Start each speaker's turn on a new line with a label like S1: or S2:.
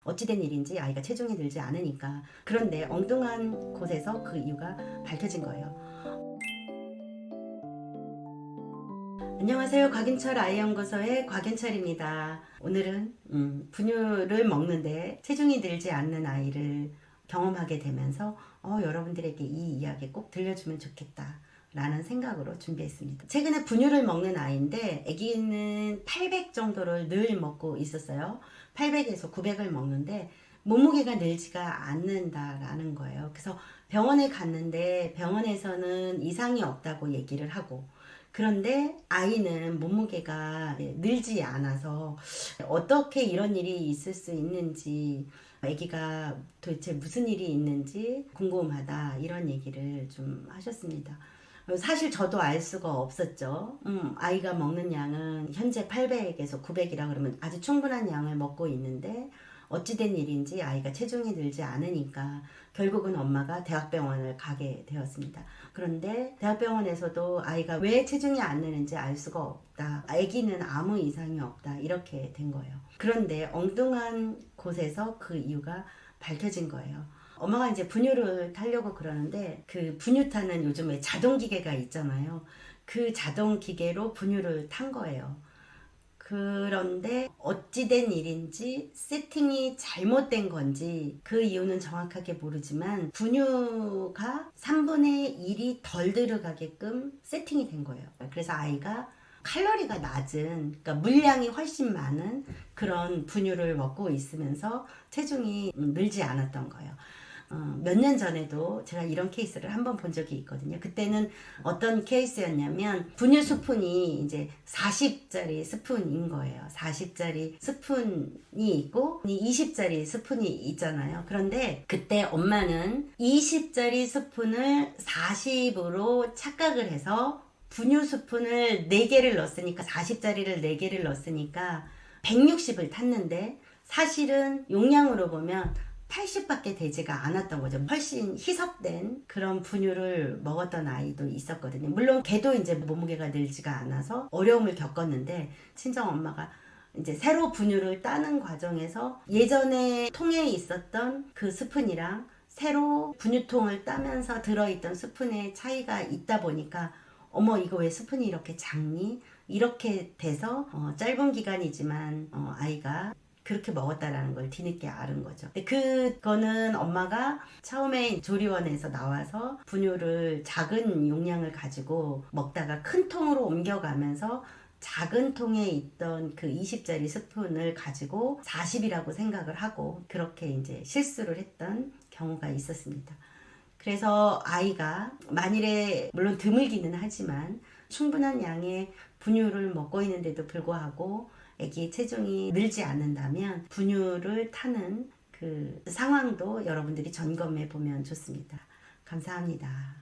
S1: 어찌된 일인지 아이가 체중이 늘지 않으니까. 그런데 엉뚱한 곳에서 그 이유가 밝혀진 거예요. 안녕하세요. 곽인철 아이연구소의 곽인철입니다. 오늘은 분유를 먹는데 체중이 늘지 않는 아이를 경험하게 되면서 여러분들에게 이 이야기 꼭 들려주면 좋겠다 라는 생각으로 준비했습니다. 최근에 분유를 먹는 아이인데 아기는 800 정도를 늘 먹고 있었어요. 800에서 900을 먹는데 몸무게가 늘지가 않는다라는 거예요. 그래서 병원에 갔는데 병원에서는 이상이 없다고 얘기를 하고, 그런데 아이는 몸무게가 늘지 않아서 어떻게 이런 일이 있을 수 있는지, 아기가 도대체 무슨 일이 있는지 궁금하다, 이런 얘기를 좀 하셨습니다. 사실 저도 알 수가 없었죠. 아이가 먹는 양은 현재 800에서 900이라 그러면 아주 충분한 양을 먹고 있는데 어찌된 일인지 아이가 체중이 늘지 않으니까 결국은 엄마가 대학병원을 가게 되었습니다. 그런데 대학병원에서도 아이가 왜 체중이 안 느는지 알 수가 없다. 아기는 아무 이상이 없다. 이렇게 된 거예요. 그런데 엉뚱한 곳에서 그 이유가 밝혀진 거예요. 엄마가 이제 분유를 타려고 그러는데 그 분유 타는 요즘에 자동 기계가 있잖아요. 그 자동 기계로 분유를 탄 거예요. 그런데 어찌된 일인지 세팅이 잘못된 건지 그 이유는 정확하게 모르지만 분유가 3분의 1이 덜 들어가게끔 세팅이 된 거예요. 그래서 아이가 칼로리가 낮은, 그러니까 물량이 훨씬 많은 그런 분유를 먹고 있으면서 체중이 늘지 않았던 거예요. 몇 년 전에도 제가 이런 케이스를 한번 본 적이 있거든요. 그때는 어떤 케이스였냐면 분유 스푼이 이제 40짜리 스푼인 거예요. 40짜리 스푼이 있고 20짜리 스푼이 있잖아요. 그런데 그때 엄마는 20짜리 스푼을 40으로 착각을 해서 분유 스푼을 4개를 넣었으니까 40짜리를 4개를 넣었으니까 160을 탔는데 사실은 용량으로 보면 80밖에 되지가 않았던 거죠. 훨씬 희석된 그런 분유를 먹었던 아이도 있었거든요. 물론 걔도 이제 몸무게가 늘지가 않아서 어려움을 겪었는데 친정 엄마가 이제 새로 분유를 따는 과정에서 예전에 통에 있었던 그 스푼이랑 새로 분유통을 따면서 들어있던 스푼의 차이가 있다 보니까 어머 이거 왜 스푼이 이렇게 작니? 이렇게 돼서 짧은 기간이지만 아이가 그렇게 먹었다라는 걸 뒤늦게 알은 거죠. 근데 그거는 엄마가 처음에 조리원에서 나와서 분유를 작은 용량을 가지고 먹다가 큰 통으로 옮겨가면서 작은 통에 있던 그 20짜리 스푼을 가지고 40이라고 생각을 하고 그렇게 이제 실수를 했던 경우가 있었습니다. 그래서 아이가 만일에 물론 드물기는 하지만 충분한 양의 분유를 먹고 있는데도 불구하고 아기의 체중이 늘지 않는다면 분유를 타는 그 상황도 여러분들이 점검해 보면 좋습니다. 감사합니다.